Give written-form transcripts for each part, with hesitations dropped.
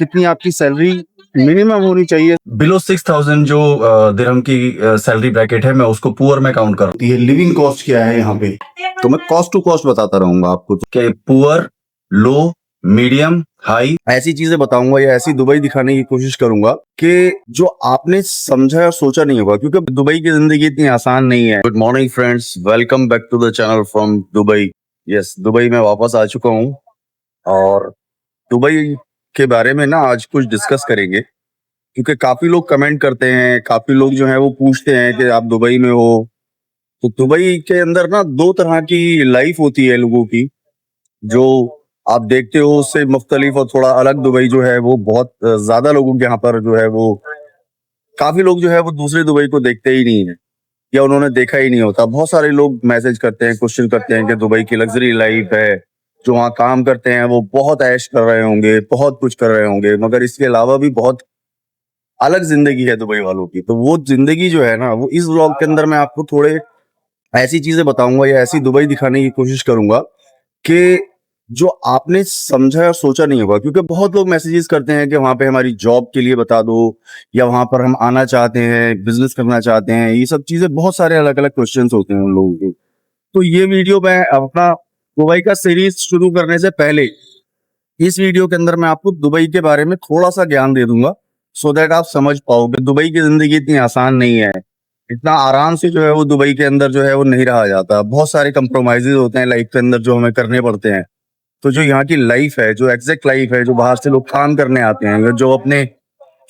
कितनी आपकी salary minimum होनी चाहिए। बिलो 6,000 जो दिरहम की सैलरी ब्रैकेट है, मैं उसको पुअर में काउंट करता ये लिविंग कॉस्ट क्या है यहाँ पे, तो मैं कॉस्ट टू कॉस्ट बताता रहूंगा आपको। हूँ कि पुअर, लो, मीडियम, हाई। ऐसी चीजें बताऊंगा या ऐसी दुबई दिखाने की कोशिश करूंगा कि जो आपने समझा या सोचा नहीं होगा, क्योंकि दुबई की जिंदगी इतनी आसान नहीं है। Good morning friends, welcome back to the channel from Dubai. Yes, Dubai में वापस आ चुका हूँ और दुबई के बारे में ना आज कुछ डिस्कस करेंगे, क्योंकि काफी लोग कमेंट करते हैं, काफी लोग जो है वो पूछते हैं कि आप दुबई में हो। तो दुबई के अंदर ना दो तरह की लाइफ होती है लोगों की। जो आप देखते हो उससे मुख्तलिफ और थोड़ा अलग दुबई जो है वो बहुत ज्यादा लोगों के यहाँ पर जो है वो, काफी लोग जो है वो दूसरे दुबई को देखते ही नहीं है या उन्होंने देखा ही नहीं होता। बहुत सारे लोग मैसेज करते हैं, क्वेश्चन करते हैं कि दुबई की लग्जरी लाइफ है, जो वहाँ काम करते हैं वो बहुत ऐश कर रहे होंगे, बहुत कुछ कर रहे होंगे, मगर इसके अलावा भी बहुत अलग जिंदगी है दुबई वालों की। तो वो जिंदगी जो है ना, वो इस व्लॉग के अंदर मैं आपको थोड़े ऐसी चीजें बताऊंगा या ऐसी दुबई दिखाने की कोशिश करूंगा कि जो आपने समझा और सोचा नहीं होगा। क्योंकि बहुत लोग मैसेजेस करते हैं कि वहां पे हमारी जॉब के लिए बता दो, या वहां पर हम आना चाहते हैं, बिजनेस करना चाहते हैं। ये सब चीजें, बहुत सारे अलग अलग क्वेश्चंस होते हैं उन लोगों के। तो ये वीडियो मैं अपना दुबई का सीरीज शुरू करने से पहले इस वीडियो के अंदर मैं आपको दुबई के बारे में थोड़ा सा ज्ञान दे दूंगा, सो दैट आप समझ पाओगे दुबई की जिंदगी इतनी आसान नहीं है। इतना आराम से जो है वो दुबई के अंदर जो है वो नहीं रहा जाता। बहुत सारे कंप्रोमाइजेज होते हैं लाइफ के अंदर जो हमें करने पड़ते हैं। तो जो यहाँ की लाइफ है, जो एग्जैक्ट लाइफ है, जो बाहर से लोग काम करने आते हैं, जो अपने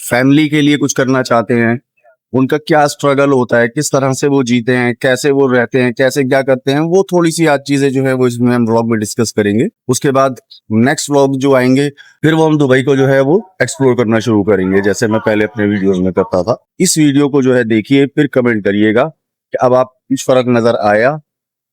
फैमिली के लिए कुछ करना चाहते हैं, उनका क्या स्ट्रगल होता है, किस तरह से वो जीते हैं, कैसे वो रहते हैं, कैसे क्या करते हैं, वो थोड़ी सी आज चीजें जो है वो इसमें हम व्लॉग में डिस्कस करेंगे। उसके बाद नेक्स्ट व्लॉग जो आएंगे, फिर वो हम दुबई को जो है वो एक्सप्लोर करना शुरू करेंगे, जैसे मैं पहले अपने वीडियोस में करता था। इस वीडियो को जो है देखिए, फिर कमेंट करिएगा कि अब आप कुछ फर्क नजर आया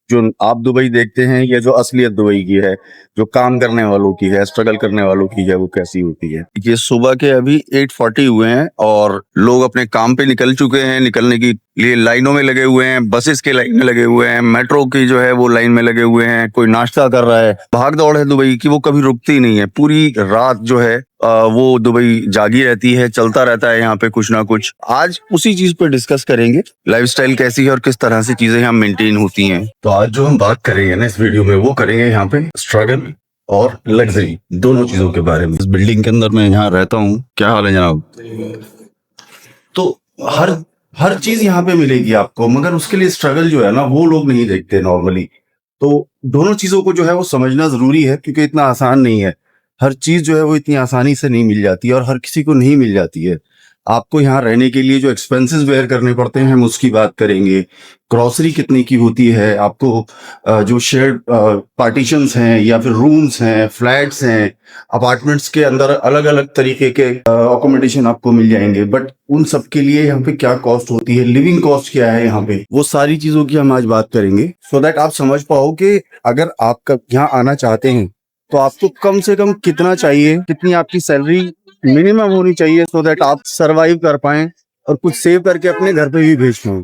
जो आप दुबई देखते हैं, या जो असलियत दुबई की है, जो काम करने वालों की है, स्ट्रगल करने वालों की है, वो कैसी होती है। ये सुबह के अभी 8:40 हुए हैं और लोग अपने काम पे निकल चुके हैं। निकलने के लिए लाइनों में लगे हुए हैं, बसेस के लाइन में लगे हुए हैं, मेट्रो की जो है वो लाइन में लगे हुए हैं। कोई नाश्ता कर रहा है। भाग दौड़ है दुबई की, वो कभी रुकती नहीं है। पूरी रात जो है वो दुबई जागी रहती है, चलता रहता है यहाँ पे कुछ ना कुछ। आज उसी चीज पे डिस्कस करेंगे, लाइफस्टाइल कैसी है और किस तरह से चीजें यहाँ मेंटेन होती हैं। तो आज जो हम बात करेंगे ना इस वीडियो में, वो करेंगे यहाँ पे स्ट्रगल और लग्जरी, दोनों चीजों के बारे में। इस बिल्डिंग के अंदर मैं यहाँ रहता हूँ। क्या हाल है जनाब? तो हर हर चीज यहाँ पे मिलेगी आपको, मगर उसके लिए स्ट्रगल जो है ना वो लोग नहीं देखते नॉर्मली। तो दोनों चीजों को जो है वो समझना जरूरी है, क्योंकि इतना आसान नहीं है। हर चीज जो है वो इतनी आसानी से नहीं मिल जाती है और हर किसी को नहीं मिल जाती है। आपको यहाँ रहने के लिए जो एक्सपेंसेस बेयर करने पड़ते हैं हम उसकी बात करेंगे। ग्रोसरी कितने की होती है आपको, जो शेयर्ड पार्टीशंस हैं या फिर रूम्स हैं, फ्लैट्स हैं, अपार्टमेंट्स के अंदर अलग अलग तरीके के अकोमोडेशन आपको मिल जाएंगे। बट उन सब के लिए यहाँ पे क्या कॉस्ट होती है, लिविंग कॉस्ट क्या है यहाँ पे, वो सारी चीजों की हम आज बात करेंगे, सो दैट आप समझ पाओ कि अगर आप यहाँ आना चाहते हैं तो आपको कम से कम कितना चाहिए, कितनी आपकी सैलरी मिनिमम होनी चाहिए, सो दैट आप सरवाइव कर पाएं और कुछ सेव करके अपने घर पे भी भेज पाएं।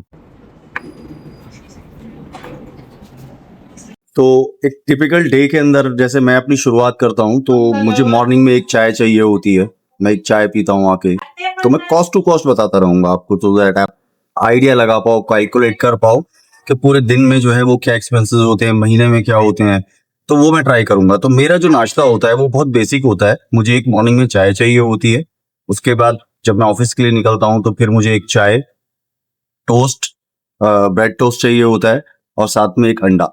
तो एक टिपिकल डे के अंदर जैसे मैं अपनी शुरुआत करता हूँ, तो मुझे मॉर्निंग में एक चाय चाहिए होती है। मैं एक चाय पीता हूँ आके। तो मैं कॉस्ट टू कॉस्ट बताता रहूंगा आपको, तो दैट आप आइडिया लगा पाओ, कैलकुलेट कर पाओ कि पूरे दिन में जो है वो क्या एक्सपेंसेस होते हैं, महीने में क्या होते हैं। तो वो मैं ट्राई करूंगा। तो मेरा जो नाश्ता होता है वो बहुत बेसिक होता है। मुझे एक मॉर्निंग में चाय चाहिए होती है। उसके बाद जब मैं ऑफिस के लिए निकलता हूँ तो फिर मुझे एक चाय, टोस्ट, ब्रेड टोस्ट चाहिए होता है और साथ में एक अंडा।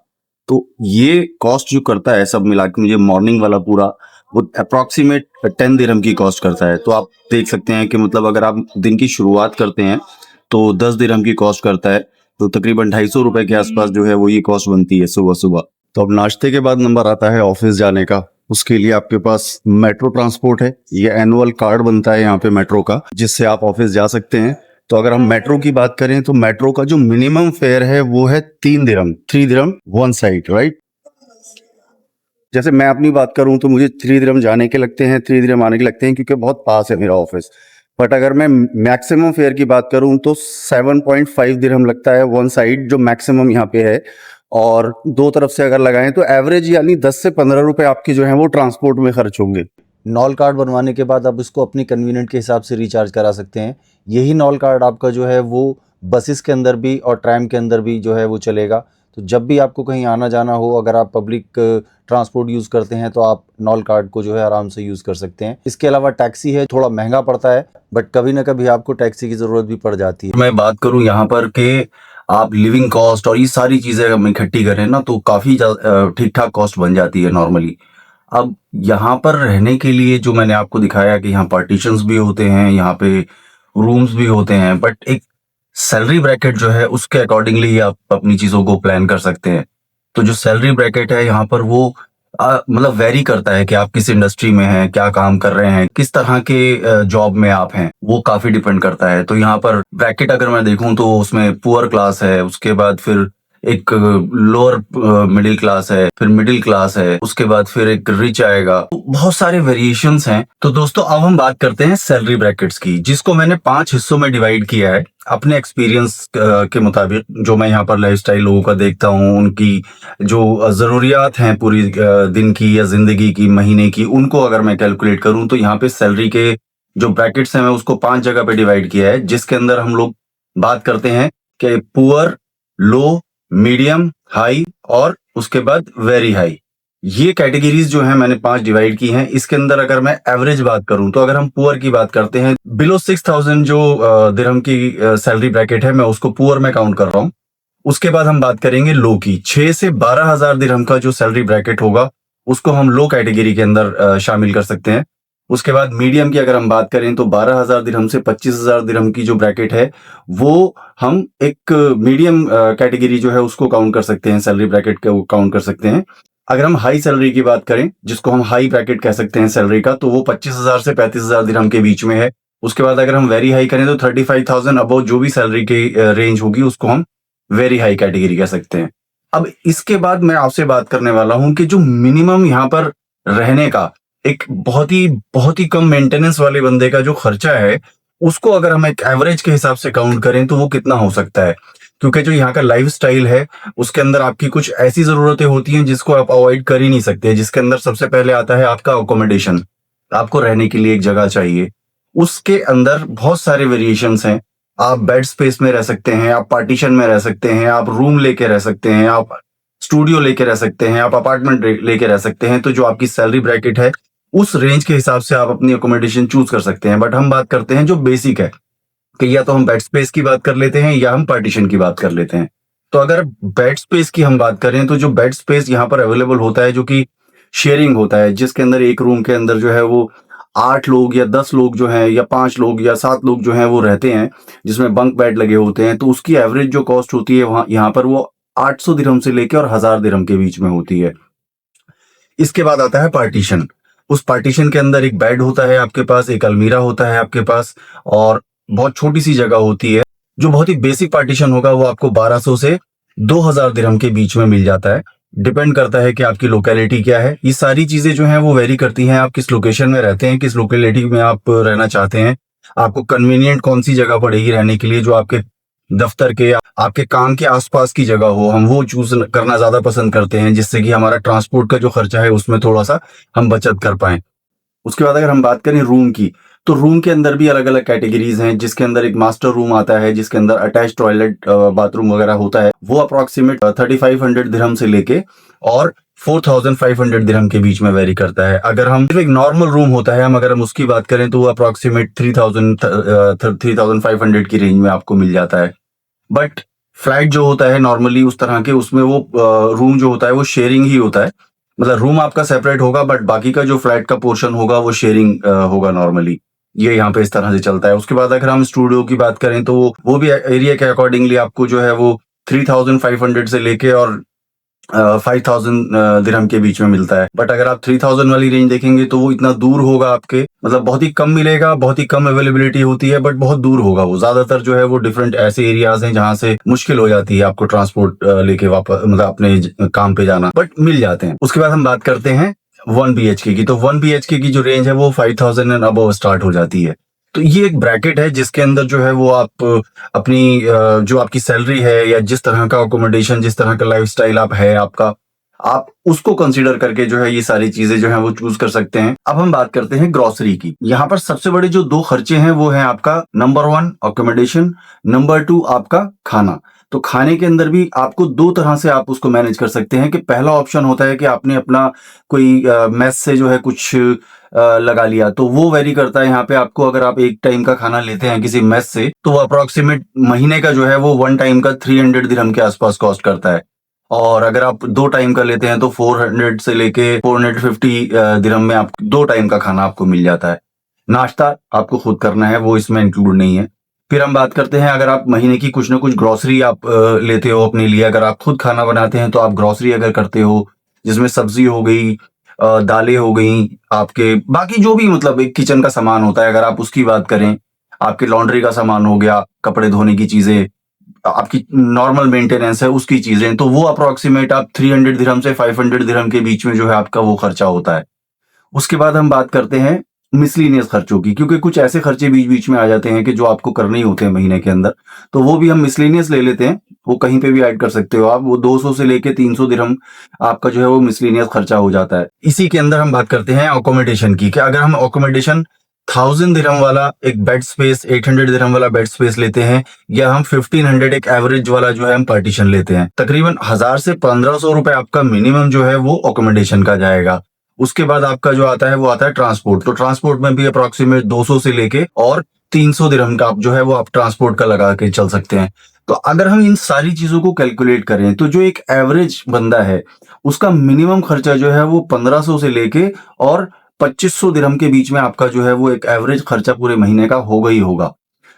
तो ये कॉस्ट जो करता है सब मिला के मुझे मॉर्निंग वाला पूरा, वो अप्रोक्सीमेट 10 दिरहम की कॉस्ट करता है। तो आप देख सकते हैं कि मतलब अगर आप दिन की शुरुआत करते हैं तो 10 दिरहम की कॉस्ट करता है। तो तकरीबन 250 रुपए के आसपास जो है वो ये कॉस्ट बनती है सुबह सुबह। तो अब नाश्ते के बाद नंबर आता है ऑफिस जाने का। उसके लिए आपके पास मेट्रो ट्रांसपोर्ट है। ये एनुअल कार्ड बनता है यहाँ पे मेट्रो का, जिससे आप ऑफिस जा सकते हैं। तो अगर हम मेट्रो की बात करें तो मेट्रो का जो मिनिमम फेयर है वो है 3 दिरहम, 3 दिरहम वन साइड, राइट। जैसे मैं अपनी बात करूं तो मुझे 3 दिरहम जाने के लगते हैं, 3 दिरहम आने के लगते हैं, क्योंकि बहुत पास है मेरा ऑफिस। बट अगर मैं मैक्सिमम फेयर की बात करूं तो 7.5 दिरहम लगता है वन साइड, जो मैक्सिमम यहाँ पे है। और दो तरफ से अगर लगाएं तो एवरेज यानी 10 से 15 रुपए आपकी जो है वो ट्रांसपोर्ट में खर्च होंगे। नॉल कार्ड बनवाने के बाद आप इसको अपनी कन्वीनियंट के हिसाब से रिचार्ज करा सकते हैं। यही नॉल कार्ड आपका जो है वो बसेस के अंदर भी और ट्रैम के अंदर भी जो है वो चलेगा। तो जब भी आपको कहीं आना जाना हो, अगर आप पब्लिक ट्रांसपोर्ट यूज़ करते हैं तो आप नॉल कार्ड को जो है आराम से यूज़ कर सकते हैं। इसके अलावा टैक्सी है, थोड़ा महंगा पड़ता है, बट कभी ना कभी आपको टैक्सी की ज़रूरत भी पड़ जाती है। मैं बात करूं यहाँ पर कि आप लिविंग कॉस्ट और ये सारी चीजें हम इकट्ठी करें ना तो काफी ठीक ठाक कॉस्ट बन जाती है नॉर्मली। अब यहाँ पर रहने के लिए जो मैंने आपको दिखाया कि यहाँ पार्टीशंस भी होते हैं, यहाँ पे रूम्स भी होते हैं, बट एक सैलरी ब्रैकेट जो है उसके अकॉर्डिंगली आप अपनी चीजों को प्लान कर सकते हैं। तो जो सैलरी ब्रैकेट है यहाँ पर वो मतलब वेरी करता है कि आप किस इंडस्ट्री में हैं, क्या काम कर रहे हैं, किस तरह के जॉब में आप हैं, वो काफी डिपेंड करता है। तो यहाँ पर ब्रैकेट अगर मैं देखूं तो उसमें पुअर क्लास है, उसके बाद फिर एक लोअर मिडिल क्लास है, फिर मिडिल क्लास है, उसके बाद फिर एक रिच आएगा। तो बहुत सारे वेरिएशंस हैं। तो दोस्तों अब हम बात करते हैं सैलरी ब्रैकेट्स की, जिसको मैंने 5 हिस्सों में डिवाइड किया है अपने एक्सपीरियंस के मुताबिक। जो मैं यहाँ पर लाइफस्टाइल लोगों का देखता हूँ, उनकी जो जरूरियात हैं पूरी दिन की या जिंदगी की, महीने की, उनको अगर मैं कैलकुलेट करूं तो यहाँ पे सैलरी के जो ब्रैकेट्स हैं मैं उसको 5 जगह पे डिवाइड किया है, जिसके अंदर हम लोग बात करते हैं कि पुअर, लो, मीडियम, हाई और उसके बाद वेरी हाई। ये कैटेगरीज जो है मैंने 5 डिवाइड की हैं। इसके अंदर अगर मैं एवरेज बात करूं तो अगर हम पुअर की बात करते हैं, बिलो 6,000 जो दिरहम की सैलरी ब्रैकेट है मैं उसको पुअर में काउंट कर रहा हूं। उसके बाद हम बात करेंगे लो की। 6 से 12,000 दिरहम का जो सैलरी ब्रैकेट होगा उसको हम लो कैटेगरी के अंदर शामिल कर सकते हैं। उसके बाद मीडियम की अगर हम बात करें तो 12,000 दिरहम से 25,000 दिरहम की जो ब्रैकेट है वो हम एक मीडियम कैटेगरी जो है उसको काउंट कर सकते हैं, सैलरी ब्रैकेट को काउंट कर सकते हैं। अगर हम हाई सैलरी की बात करें, जिसको हम हाई ब्रैकेट कह सकते हैं सैलरी का, तो वो 25,000 से 35,000 दिरहम के बीच में है। उसके बाद अगर हम वेरी हाई करें तो 35,000 अबव जो भी सैलरी की रेंज होगी उसको हम वेरी हाई कैटेगरी कह सकते हैं। अब इसके बाद मैं आपसे बात करने वाला हूं कि जो मिनिमम यहाँ पर रहने का एक बहुत ही कम मेंटेनेंस वाले बंदे का जो खर्चा है उसको अगर हम एक एवरेज के हिसाब से काउंट करें तो वो कितना हो सकता है। क्योंकि जो यहाँ का लाइफ स्टाइल है उसके अंदर आपकी कुछ ऐसी जरूरतें होती हैं जिसको आप अवॉइड कर ही नहीं सकते, जिसके अंदर सबसे पहले आता है आपका अकोमोडेशन। आपको रहने के लिए एक जगह चाहिए। उसके अंदर बहुत सारे वेरिएशंस हैं। आप बेड स्पेस में रह सकते हैं, आप पार्टीशन में रह सकते हैं, आप रूम लेके रह सकते हैं, आप स्टूडियो लेके रह सकते हैं, आप अपार्टमेंट लेके रह सकते हैं। तो जो आपकी सैलरी ब्रैकेट है उस रेंज के हिसाब से आप अपनी अकोमोडेशन चूज कर सकते हैं। बट हम बात करते हैं जो बेसिक है कि या तो हम बेड स्पेस की बात कर लेते हैं या हम पार्टीशन की बात कर लेते हैं। तो अगर बेड स्पेस की हम बात करें तो जो बेड स्पेस यहाँ पर अवेलेबल होता है जो कि शेयरिंग होता है, जिसके अंदर एक रूम के अंदर जो है वो 8 लोग या 10 लोग जो हैं या 5 लोग या 7 लोग जो हैं वो रहते हैं, जिसमें बंक बेड लगे होते हैं। तो उसकी एवरेज जो कॉस्ट होती है वहां यहाँ पर वो 800 दिरहम से लेकर और 1000 दिरहम के बीच में होती है। इसके बाद आता है पार्टीशन। उस पार्टीशन के अंदर एक बेड होता है आपके पास, एक अलमीरा होता है आपके पास और बहुत छोटी सी जगह होती है। जो बहुत ही बेसिक पार्टीशन होगा वो आपको 1200 से 2000 दिरहम के बीच में मिल जाता है। डिपेंड करता है कि आपकी लोकेलिटी क्या है। ये सारी चीजें जो हैं वो वेरी करती हैं, आप किस लोकेशन में रहते हैं, किस लोकेलिटी में आप रहना चाहते हैं, आपको कन्वीनियंट कौन सी जगह पड़ेगी रहने के लिए, जो आपके दफ्तर के आपके काम के आसपास की जगह हो। हम वो चूज करना ज्यादा पसंद करते हैं जिससे कि हमारा ट्रांसपोर्ट का जो खर्चा है उसमें थोड़ा सा हम बचत कर पाए। उसके बाद अगर हम बात करें रूम की, तो रूम के अंदर भी अलग अलग कैटेगरीज हैं, जिसके अंदर एक मास्टर रूम आता है जिसके अंदर अटैच टॉयलेट बाथरूम वगैरह होता है। वो अप्रोक्सीमेट 3500 दिरहम से लेके और 4500 दिरहम के बीच में वेरी करता है। अगर हम सिर्फ एक नॉर्मल रूम होता है, अगर हम उसकी बात करें तो वो अप्रोक्सीमेट 3500 की रेंज में आपको मिल जाता है। बट फ्लैट जो होता है नॉर्मली उस तरह के, उसमें वो रूम जो होता है वो शेयरिंग ही होता है। मतलब रूम आपका सेपरेट होगा बट बाकी का जो फ्लैट का पोर्शन होगा वो शेयरिंग होगा नॉर्मली। ये यहाँ पे इस तरह से चलता है। उसके बाद अगर हम स्टूडियो की बात करें तो वो भी एरिया के अकॉर्डिंगली आपको जो है वो 3500 से लेके और 5000 दिरहम के बीच में मिलता है। बट अगर आप 3000 वाली रेंज देखेंगे तो वो इतना दूर होगा आपके, मतलब बहुत ही कम मिलेगा, बहुत ही कम अवेलेबिलिटी होती है, बट बहुत दूर होगा वो। ज्यादातर जो है वो डिफरेंट ऐसे एरियाज हैं जहां से मुश्किल हो जाती है आपको ट्रांसपोर्ट लेके वापस मतलब अपने काम पे जाना, बट मिल जाते हैं। उसके बाद हम बात करते हैं 1 BHK की। तो 1 BHK की जो रेंज है वो 5000 एंड अबव स्टार्ट हो जाती है। तो ये एक ब्रैकेट है जिसके अंदर जो है वो आप अपनी जो आपकी सैलरी है या जिस तरह का अकोमोडेशन, जिस तरह का लाइफस्टाइल आप है आपका, आप उसको कंसीडर करके जो है ये सारी चीजें जो है वो चूज कर सकते हैं। अब हम बात करते हैं ग्रोसरी की। यहाँ पर सबसे बड़े जो 2 खर्चे हैं वो है आपका नंबर 1 अकोमोडेशन, नंबर 2 आपका खाना। तो खाने के अंदर भी आपको 2 तरह से आप उसको मैनेज कर सकते हैं कि पहला ऑप्शन होता है कि आपने अपना कोई मेस से जो है कुछ लगा लिया, तो वो वेरी करता है यहाँ पे आपको। अगर आप एक टाइम का खाना लेते हैं किसी मेस से तो वो अप्रोक्सीमेट महीने का जो है वो 1 टाइम का 300 दिरहम के आसपास कॉस्ट करता है। और अगर आप 2 टाइम का लेते हैं तो 400 से लेके 450 दिरहम में आप 2 टाइम का खाना आपको मिल जाता है। नाश्ता आपको खुद करना है, वो इसमें इंक्लूड नहीं है। फिर हम बात करते हैं अगर आप महीने की कुछ ना कुछ ग्रोसरी आप लेते हो अपने लिए, अगर आप खुद खाना बनाते हैं तो आप ग्रोसरी अगर करते हो जिसमें सब्जी हो गई, दालें हो गई, आपके बाकी जो भी मतलब एक किचन का सामान होता है, अगर आप उसकी बात करें, आपके लॉन्ड्री का सामान हो गया, कपड़े धोने की चीजें, आपकी नॉर्मल मेंटेनेंस है उसकी चीजें, तो वो अप्रोक्सीमेट आप 300 दिरहम से 500 दिरहम के बीच में जो है आपका वो खर्चा होता है। उसके बाद हम बात करते हैं मिसलिनियस खर्चों की, क्योंकि कुछ ऐसे खर्चे बीच बीच में आ जाते हैं कि जो आपको करने ही होते हैं महीने के अंदर, तो वो भी हम मिसलिनियस ले लेते हैं। वो कहीं पे भी ऐड कर सकते हो आप, वो 200 से लेके 300 दिरहम आपका जो है वो मिसलिनियस खर्चा हो जाता है। इसी के अंदर हम बात करते हैं अकोमोडेशन की, कि अगर हम अकोमोडेशन 1000 दिरहम वाला एक बेड स्पेस, 800 दिरहम वाला बेड स्पेस लेते हैं, या हम 1500 एक एवरेज वाला जो है हम पार्टीशन लेते हैं, तकरीबन 1000 से 1500 रुपए आपका मिनिमम जो है वो अकोमोडेशन का जाएगा। उसके बाद आपका जो आता है वो आता है ट्रांसपोर्ट। तो ट्रांसपोर्ट में भी अप्रोक्सीमेट 200 से लेके और 300 दिरहम का आप जो है वो आप ट्रांसपोर्ट का लगा के चल सकते हैं। तो अगर हम इन सारी चीजों को कैलकुलेट करें तो जो एक एवरेज बंदा है उसका मिनिमम खर्चा जो है वो 1500 से लेके और 2500 दिरहम के बीच में आपका जो है वो एक एवरेज खर्चा पूरे महीने का होगा ही होगा।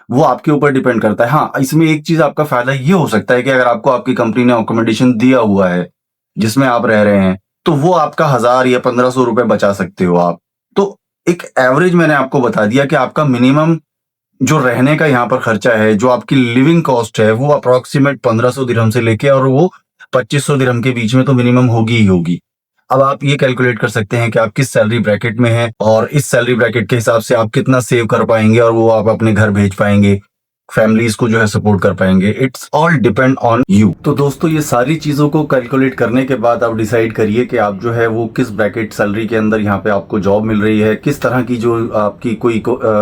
वो आपके ऊपर डिपेंड करता है। हाँ, इसमें एक चीज आपका फायदा ये हो सकता है कि अगर आपको आपकी कंपनी ने अकोमोडेशन दिया हुआ है जिसमें आप रह रहे हैं, तो वो आपका 1000 या 1500 रुपए बचा सकते हो आप। तो एक एवरेज मैंने आपको बता दिया कि आपका मिनिमम जो रहने का यहाँ पर खर्चा है, जो आपकी लिविंग कॉस्ट है, वो अप्रोक्सीमेट 1500 दिरहम से लेके और वो 2500 दिरहम के बीच में तो मिनिमम होगी ही होगी। अब आप ये कैलकुलेट कर सकते हैं कि आप किस सैलरी ब्रैकेट में हैं और इस सैलरी ब्रैकेट के हिसाब से आप कितना सेव कर पाएंगे और वो आप अपने घर भेज पाएंगे, फैमिलीज को जो है सपोर्ट कर पाएंगे। It's all depend on you. तो दोस्तों, ये सारी चीजों को कैलकुलेट करने के बाद आप डिसाइड करिए कि आप जो है वो किस ब्रैकेट सैलरी के अंदर यहाँ पे आपको जॉब मिल रही है, किस तरह की जो आपकी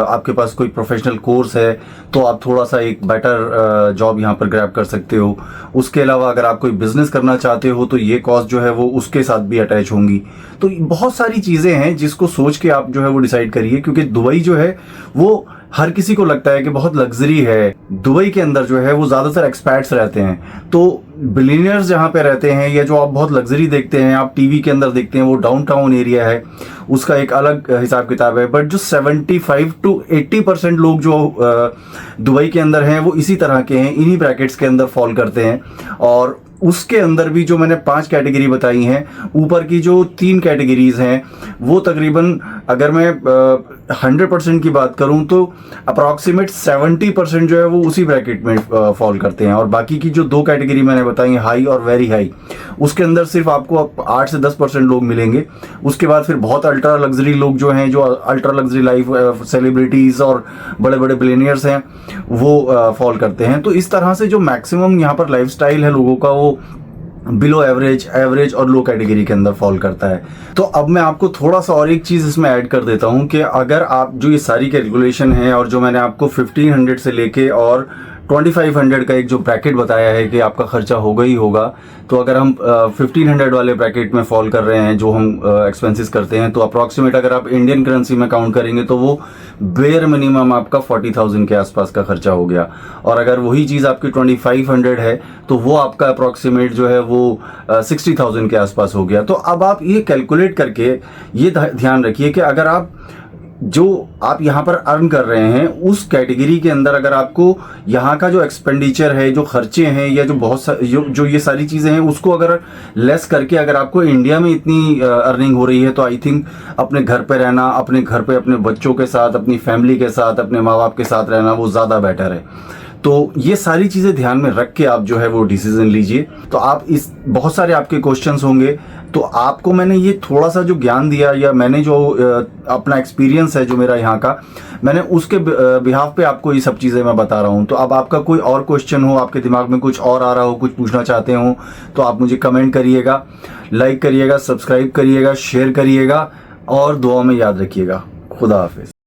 आपके पास कोई प्रोफेशनल कोर्स है तो आप थोड़ा सा एक बेटर जॉब यहाँ पर ग्रैब कर सकते हो। उसके अलावा अगर आप कोई बिजनेस करना चाहते हो तो ये कॉस्ट जो है वो उसके साथ भी अटैच होंगी। तो बहुत सारी चीजें हैं जिसको सोच के आप जो है वो डिसाइड करिए, क्योंकि दुबई जो है वो हर किसी को लगता है कि बहुत लग्जरी है। दुबई के अंदर जो है वो ज्यादातर एक्सपैट्स रहते हैं, तो बिलियनियर्स जहाँ पे रहते हैं या जो आप बहुत लग्जरी देखते हैं, आप टीवी के अंदर देखते हैं, वो डाउनटाउन एरिया है, उसका एक अलग हिसाब किताब है। बट जो 75 to 80% लोग जो दुबई के अंदर हैं वो इसी तरह के हैं, इन्हीं ब्रैकेट्स के अंदर फॉल करते हैं। और उसके अंदर भी जो मैंने 5 कैटेगरी बताई हैं, ऊपर की जो 3 कैटेगरीज हैं वो तकरीबन अगर मैं 100% की बात करूं तो अप्रॉक्सीमेट 70% जो है वो उसी ब्रैकेट में फॉल करते हैं। और बाकी की जो 2 कैटेगरी मैंने बताई, हाई और वेरी हाई, उसके अंदर सिर्फ आपको 8 से 10% लोग मिलेंगे। उसके बाद फिर बहुत अल्ट्रा लग्जरी लोग जो हैं, जो अल्ट्रा लग्जरी लाइफ सेलिब्रिटीज और बड़े बड़े बिलियनियर्स हैं, वो फॉल करते हैं। तो इस तरह से जो मैक्सिमम यहाँ पर लाइफस्टाइल है लोगों का वो बिलो एवरेज, एवरेज और लो कैटेगरी के अंदर फॉल करता है। तो अब मैं आपको थोड़ा सा और एक चीज इसमें ऐड कर देता हूं कि अगर आप जो ये सारी कैलकुलेशन है और जो मैंने आपको 1500 से लेके और 2500 का एक जो ब्रैकेट बताया है कि आपका खर्चा होगा ही होगा, तो अगर हम 1500 वाले ब्रैकेट में फॉल कर रहे हैं जो हम एक्सपेंसेस करते हैं, तो अप्रॉक्सीमेट अगर आप इंडियन करेंसी में काउंट करेंगे तो वो बेयर मिनिमम आपका 40,000 के आसपास का खर्चा हो गया। और अगर वही चीज़ आपकी 2500 है तो वो आपका अप्रॉक्सीमेट जो है वो 60,000 के आसपास हो गया। तो अब आप ये कैलकुलेट करके ये ध्यान रखिए कि अगर आप जो आप यहाँ पर अर्न कर रहे हैं उस कैटेगरी के अंदर अगर आपको यहाँ का जो एक्सपेंडिचर है, जो खर्चे हैं या जो ये सारी चीज़ें हैं उसको अगर लेस करके अगर आपको इंडिया में इतनी अर्निंग हो रही है, तो आई थिंक अपने घर पे रहना, अपने घर पे अपने बच्चों के साथ, अपनी फैमिली के साथ, अपने माँ बाप के साथ रहना वो ज़्यादा बेटर है। तो ये सारी चीज़ें ध्यान में रख के आप जो है वो डिसीजन लीजिए। तो आप इस बहुत सारे आपके क्वेश्चंस होंगे तो आपको मैंने ये थोड़ा सा जो ज्ञान दिया या मैंने जो अपना एक्सपीरियंस है जो मेरा यहाँ का, मैंने उसके बिहाफ पे आपको ये सब चीज़ें मैं बता रहा हूँ। तो अब आपका कोई और क्वेश्चन हो, आपके दिमाग में कुछ और आ रहा हो, कुछ पूछना चाहते हो, तो आप मुझे कमेंट करिएगा, लाइक करिएगा, सब्सक्राइब करिएगा, शेयर करिएगा और दुआ में याद रखिएगा। खुदा हाफिज़।